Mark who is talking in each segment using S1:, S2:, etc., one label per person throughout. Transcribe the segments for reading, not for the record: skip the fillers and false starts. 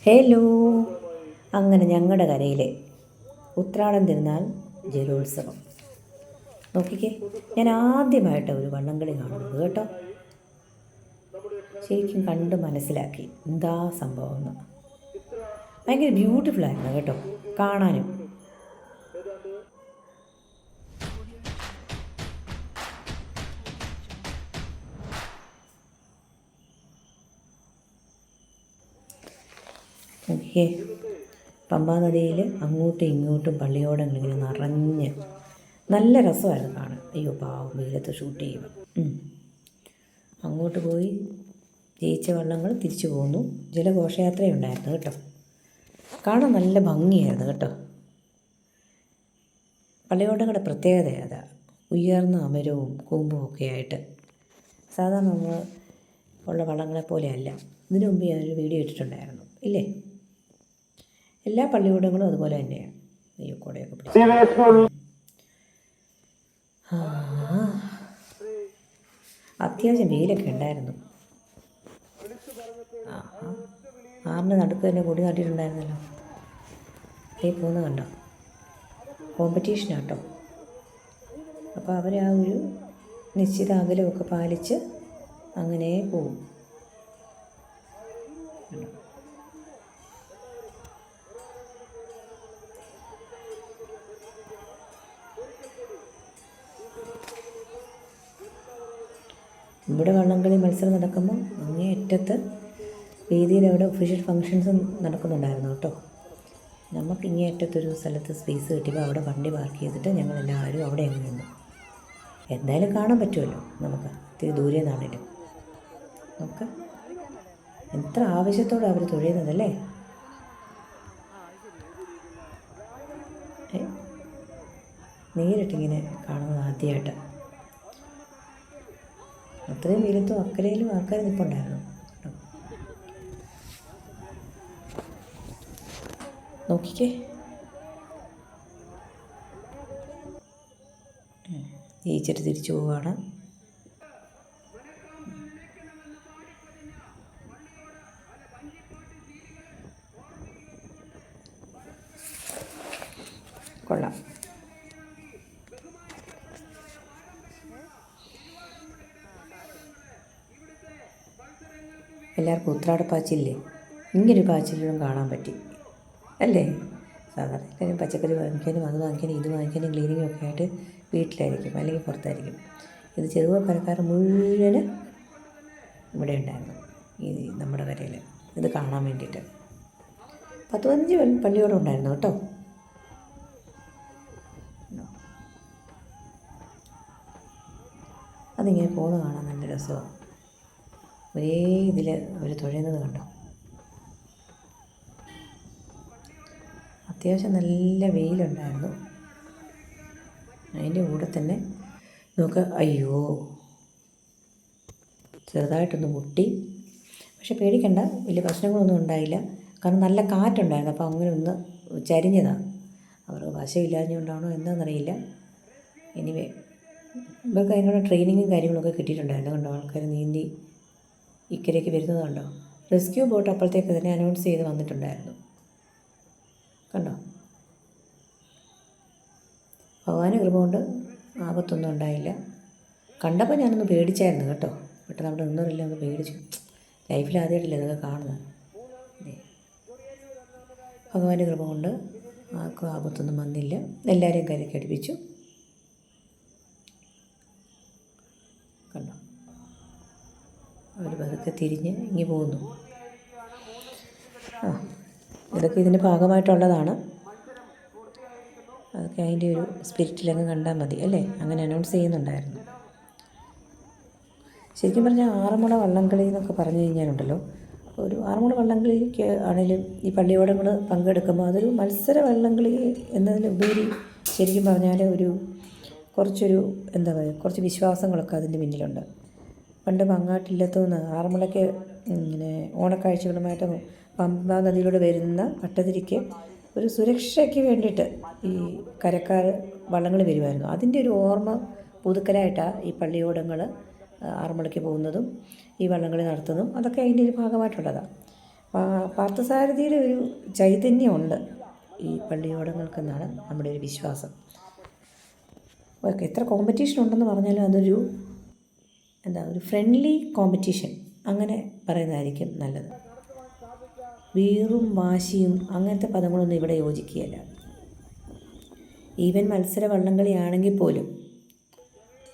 S1: Hello. അങ്ങനെ ഞങ്ങളുടെ കരയിലെ ഉത്രാടം തിരുനാൾ ജലോത്സവം നോക്കിക്കേ. ഞാൻ ആദ്യമായിട്ട് ഒരു വള്ളംകളി കാണുന്നത് കേട്ടോ. ശരിക്കും കണ്ട് മനസ്സിലാക്കി എന്താ സംഭവം എന്ന്. ഭയങ്കര ബ്യൂട്ടിഫുള്ളായിരുന്നു കേട്ടോ കാണാനും. നോക്കിയേ, പമ്പാ നദിയിൽ അങ്ങോട്ടും ഇങ്ങോട്ടും പള്ളിയോടങ്ങളിങ്ങനെ നിറഞ്ഞ് നല്ല രസമായിരുന്നു കാണാൻ. അയ്യോ പാവം, വെയിലത്ത് ഷൂട്ട് ചെയ്യുമ്പോൾ. അങ്ങോട്ട് പോയി ജയിച്ച വള്ളങ്ങൾ തിരിച്ചു പോന്നു. ജലഘോഷയാത്രയുണ്ടായിരുന്നു കേട്ടോ. കാണാൻ നല്ല ഭംഗിയായിരുന്നു കേട്ടോ. പള്ളിയോടങ്ങളുടെ പ്രത്യേകത അതാ, ഉയർന്ന അമരവും കൂമ്പും ഒക്കെ ആയിട്ട്. സാധാരണ നമ്മൾ ഉള്ള വള്ളങ്ങളെ പോലെയല്ല. ഇതിനു മുമ്പ് ഞാനൊരു വീഡിയോ ഇട്ടിട്ടുണ്ടായിരുന്നു ഇല്ലേ. എല്ലാ പള്ളിയോടങ്ങളും അതുപോലെ തന്നെയാണ്. അയ്യോ കൂടെയൊക്കെ പിടിച്ചു. അത്യാവശ്യം വെയിലൊക്കെ ഉണ്ടായിരുന്നു. ആറിന് നടുക്ക് തന്നെ കൊടി നാട്ടിയിട്ടുണ്ടായിരുന്നല്ലോ. ഈ പോകുന്നത് കണ്ടോ, കോമ്പറ്റീഷനാട്ടോ. അപ്പോൾ അവർ ആ ഒരു നിശ്ചിത അകലമൊക്കെ പാലിച്ച് അങ്ങനെ പോകും. ഇവിടെ വള്ളംകളി മത്സരം നടക്കുമ്പോൾ അങ്ങേയറ്റത്ത് വേദിയിൽ അവിടെ ഒഫീഷ്യൽ ഫങ്ഷൻസ് നടക്കുന്നുണ്ടായിരുന്നു കേട്ടോ. നമുക്ക് ഇങ്ങേയറ്റത്തൊരു സ്ഥലത്ത് സ്പേസ് കിട്ടിയപ്പോൾ അവിടെ വണ്ടി പാർക്ക് ചെയ്തിട്ട് ഞങ്ങളെല്ലാവരും അവിടെ അങ്ങ് നിന്നു. എന്തായാലും കാണാൻ പറ്റുമല്ലോ നമുക്ക്, ഇത്തിരി ദൂരെ നിന്നാണേലും. നമുക്ക് എത്ര ആവശ്യത്തോടെ അവർ തുഴയുന്നതല്ലേ. നേരിട്ടിങ്ങനെ കാണുന്നത് ആദ്യമായിട്ട്. അത്രയും വെയിലത്തും അക്കരയിലും ആൾക്കാർ നിൽപ്പുണ്ടായിരുന്നു. നോക്കിക്കേ, ജയിച്ചിട്ട് തിരിച്ചു പോവുകയാണ്. കൊള്ളാം. എല്ലാവർക്കും ഉത്രാടപ്പാച്ചില്ലേ, ഇങ്ങനൊരു പാച്ചിലും കാണാൻ പറ്റി അല്ലേ. സാധാരണ എല്ലാവരും പച്ചക്കറി വാങ്ങിക്കാനും അത് വാങ്ങിക്കാനും ഇത് വാങ്ങിക്കാനും ക്ലീനിങ്ങും ഒക്കെ ആയിട്ട് വീട്ടിലായിരിക്കും, അല്ലെങ്കിൽ പുറത്തായിരിക്കും. ഇത് ചെറുപ്പക്കാർ മുഴുവൻ ഇവിടെ ഉണ്ടായിരുന്നു, ഈ നമ്മുടെ കരയിൽ ഇത് കാണാൻ വേണ്ടിയിട്ട്. 10-15 പള്ളിയോടെ ഉണ്ടായിരുന്നു കേട്ടോ. അതിങ്ങനെ പോകുന്ന കാണാൻ നല്ല രസമാണ്. ഒരേ ഇതിൽ അവർ തുഴയുന്നത് കണ്ടോ. അത്യാവശ്യം നല്ല വെയിലുണ്ടായിരുന്നു. അതിൻ്റെ കൂടെ തന്നെ നമുക്ക് അയ്യോ ചെറുതായിട്ടൊന്ന് മുട്ടി. പക്ഷെ പേടിക്കണ്ട, വലിയ പ്രശ്നങ്ങളൊന്നും ഉണ്ടായില്ല. കാരണം നല്ല കാറ്റുണ്ടായിരുന്നു. അപ്പോൾ അങ്ങനെ ഒന്ന് ചരിഞ്ഞതാണ്. അവർക്ക് വശമില്ലാഞ്ഞുകൊണ്ടാണോ എന്താണെന്നറിയില്ല. എനിവേ ഇവർക്ക് അതിനുള്ള ട്രെയിനിങ്ങും കാര്യങ്ങളൊക്കെ കിട്ടിയിട്ടുണ്ടായിരുന്നു. കണ്ടോ, ആൾക്കാർ നീന്തി ഇക്കരയ്ക്ക് വരുന്നത് കണ്ടോ. റെസ്ക്യൂ ബോട്ട് അപ്പോഴത്തേക്ക് തന്നെ അനൗൺസ് ചെയ്ത് വന്നിട്ടുണ്ടായിരുന്നു കണ്ടോ. ഭഗവാന് കൃപ കൊണ്ട് ആപത്തൊന്നും ഉണ്ടായില്ല. കണ്ടപ്പോൾ ഞാനൊന്ന് പേടിച്ചായിരുന്നു കേട്ടോ. പെട്ടെന്ന് അവിടെ നിന്നവരില്ല ഒന്ന് പേടിച്ചു. ലൈഫിൽ ആദ്യമായിട്ടില്ല ഇതൊക്കെ കാണുന്നത്. ഭഗവാന്റെ കൃപ കൊണ്ട് ആർക്കും ആപത്തൊന്നും വന്നില്ല. എല്ലാവരെയും കരയ്ക്ക് അടുപ്പിച്ചു കണ്ടോ. അവർ പതുക്കെ തിരിഞ്ഞ് ഇങ്ങി പോകുന്നു. ഇതൊക്കെ ഇതിൻ്റെ ഭാഗമായിട്ടുള്ളതാണ്. അതൊക്കെ അതിൻ്റെ ഒരു സ്പിരിറ്റിലങ്ങ് കണ്ടാൽ മതി അല്ലേ. അങ്ങനെ അനൗൺസ് ചെയ്യുന്നുണ്ടായിരുന്നു. ശരിക്കും പറഞ്ഞാൽ ആറന്മുള വള്ളംകളി എന്നൊക്കെ പറഞ്ഞു കഴിഞ്ഞാലുണ്ടല്ലോ, ഒരു ആറന്മുള വള്ളംകളിക്ക് ആണെങ്കിലും ഈ പള്ളിയോടങ്ങൾ പങ്കെടുക്കുമ്പോൾ അതൊരു മത്സര വള്ളംകളി എന്നതിലുപരി ശരിക്കും പറഞ്ഞാൽ കുറച്ചൊരു എന്താ പറയുക, കുറച്ച് വിശ്വാസങ്ങളൊക്കെ അതിൻ്റെ പിന്നിലുണ്ട്. പണ്ട് മങ്ങാട്ടില്ലത്തുനിന്ന് ആറന്മുളയ്ക്ക് ഇങ്ങനെ ഓണക്കാഴ്ചകളുമായിട്ട് പമ്പാ നദിയിലൂടെ വരുന്ന പട്ടതിരിക്ക് ഒരു സുരക്ഷയ്ക്ക് വേണ്ടിയിട്ട് ഈ കരക്കാർ വള്ളങ്ങൾ വരുമായിരുന്നു. അതിൻ്റെ ഒരു ഓർമ്മ പുതുക്കലായിട്ടാണ് ഈ പള്ളിയോടങ്ങൾ ആറന്മുളയ്ക്ക് പോകുന്നതും ഈ വള്ളംകളി നടത്തുന്നതും. അതൊക്കെ അതിൻ്റെ ഒരു ഭാഗമായിട്ടുള്ളതാണ്. പാർത്ഥസാരഥിയുടെ ഒരു ചൈതന്യമുണ്ട് ഈ പള്ളിയോടങ്ങൾക്കെന്നാണ് നമ്മുടെ ഒരു വിശ്വാസം. എത്ര കോമ്പറ്റീഷൻ ഉണ്ടെന്ന് പറഞ്ഞാലും അതൊരു ഒരു ഫ്രണ്ട്ലി കോമ്പറ്റീഷൻ അങ്ങനെ പറയുന്നതായിരിക്കും നല്ലത്. വീറും വാശിയും അങ്ങനത്തെ പദങ്ങളൊന്നും ഇവിടെ യോജിക്കുകയില്ല. ഈവൻ മത്സര വള്ളംകളിയാണെങ്കിൽ പോലും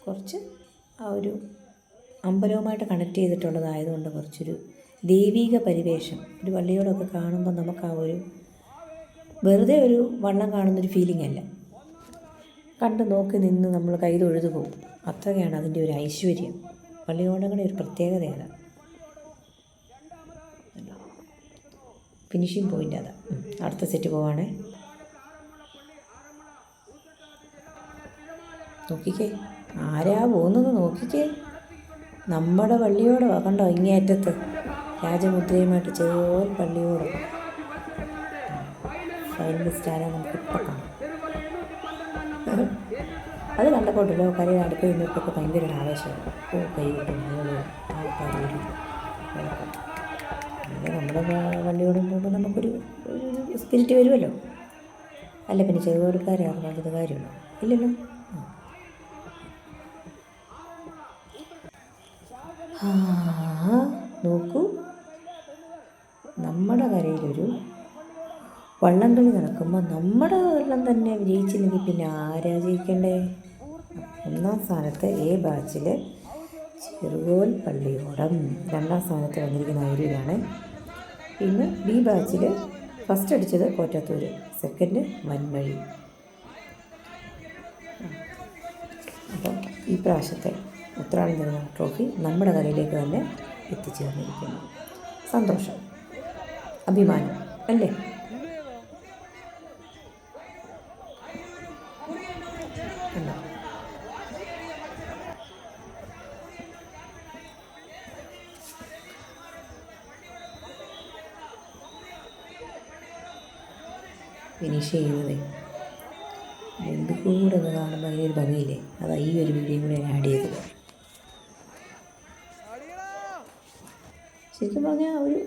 S1: കുറച്ച് ആ ഒരു അമ്പലവുമായിട്ട് കണക്ട് ചെയ്തിട്ടുള്ളതായതുകൊണ്ട് കുറച്ചൊരു ദൈവിക പരിവേഷം ഒരു വള്ളിയോടൊക്കെ കാണുമ്പോൾ നമുക്ക് ആ ഒരു വെറുതെ ഒരു വള്ളം കാണുന്നൊരു ഫീലിംഗ് അല്ല, കണ്ട് നോക്കി നിന്ന് നമ്മൾ കൈ തൊഴുതു പോകും. അത്രയാണ് അതിൻ്റെ ഒരു ഐശ്വര്യം. പള്ളിയോടങ്ങളുടെ ഒരു പ്രത്യേകതയാണ്. ഫിനിഷിങ് പോയിൻ്റ് അതാ. അടുത്ത സെറ്റ് പോവാണേ. നോക്കിക്കേ ആരാ പോകുന്നത് നോക്കിക്കേ. നമ്മുടെ പള്ളിയോടോ കണ്ടോ ഇങ്ങേയറ്റത്ത് രാജമുദ്രയുമായിട്ട് ചെറിയോൽ പള്ളിയോടോ. ഫൈനലിസ്റ്റാരാ നമുക്കിപ്പോൾ കാണാം. അത് കണ്ടപ്പോണ്ടല്ലോ കരയിൽ അടുക്ക നിന്നപ്പോഴൊക്കെ ഭയങ്കര ഒരു ആവേശമാണ്. കൈ കിട്ടും ആൾക്കാർ വരും. നമ്മുടെ വള്ളിയോടും പോകുമ്പോൾ നമുക്കൊരു സ്പിരിറ്റ് വരുമല്ലോ. അല്ല പിന്നെ ചെറുകോൽക്കാരെ അറിഞ്ഞത് കാര്യമുള്ളൂ ഇല്ലല്ലോ. നോക്കൂ, നമ്മുടെ കരയിലൊരു വള്ളംകളി നടക്കുമ്പോൾ നമ്മുടെ വള്ളം തന്നെ വിജയിച്ചില്ലെങ്കിൽ പിന്നെ ആരാ ജയിക്കണ്ടേ? ഒന്നാം സ്ഥാനത്ത് എ ബാച്ചിൽ ചെറുകോൽ പള്ളിയോടം, രണ്ടാം സ്ഥാനത്ത് വന്നിരിക്കുന്ന അരൂരാണ്. പിന്നെ ബി ബാച്ചിൽ ഫസ്റ്റ് അടിച്ചത് കോറ്റാത്തൂർ, സെക്കൻഡ് വൻമഴി. അപ്പം ഈ പ്രാവശ്യത്തെ ഉത്രാടം തിരുനാൾ ട്രോഫി നമ്മുടെ കരയിലേക്ക് തന്നെ എത്തിച്ചേർന്നിരിക്കുന്നു. സന്തോഷം, അഭിമാനം അല്ലേ? ഫിനിഷ് ചെയ്യുന്നത് എന്തുകൂടെ ഒന്ന് കാണുമ്പോൾ അതിനൊരു ഭംഗിയില്ലേ? അതാ ഈ ഒരു വീഡിയോ കൂടെ ഞാൻ ആഡ് ചെയ്തത്. ശരിക്കും പറഞ്ഞാൽ ഒരു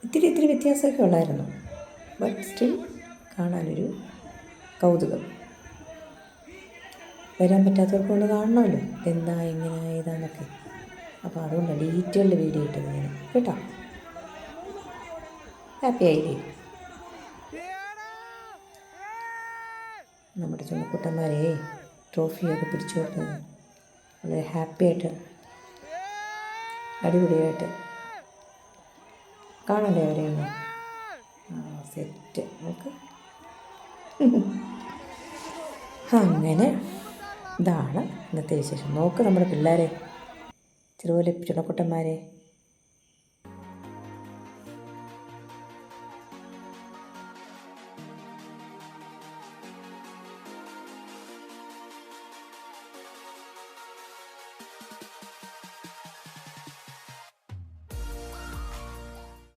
S1: ഇത്തിരി വ്യത്യാസമൊക്കെ ഉള്ളായിരുന്നു. ബട്ട് സ്റ്റിൽ കാണാനൊരു കൗതുകം. വരാൻ പറ്റാത്തവർക്കൊന്ന് കാണണമല്ലോ എന്താ എങ്ങനെ ഏതാന്നൊക്കെ. അപ്പോൾ അതുകൊണ്ടാണ് ഡീറ്റെയിൽഡ് വീഡിയോ ഇട്ടത് ഞാൻ കേട്ടോ. ഹാപ്പി ആയില്ലേ? നമ്മുടെ ചുമക്കുട്ടന്മാരെ ട്രോഫിയൊക്കെ പിടിച്ചു കൊടുത്തത് വളരെ ഹാപ്പിയായിട്ട് അടിപൊളിയായിട്ട് കാണണ്ടേ അവരെയൊന്ന്. സെറ്റ് നമുക്ക് അങ്ങനെ ഇതാണ് ഇന്നത്തെ വിശേഷം. നോക്ക് നമ്മുടെ പിള്ളേരെ, ചെറുപോലെ ചുണക്കുട്ടന്മാരെ.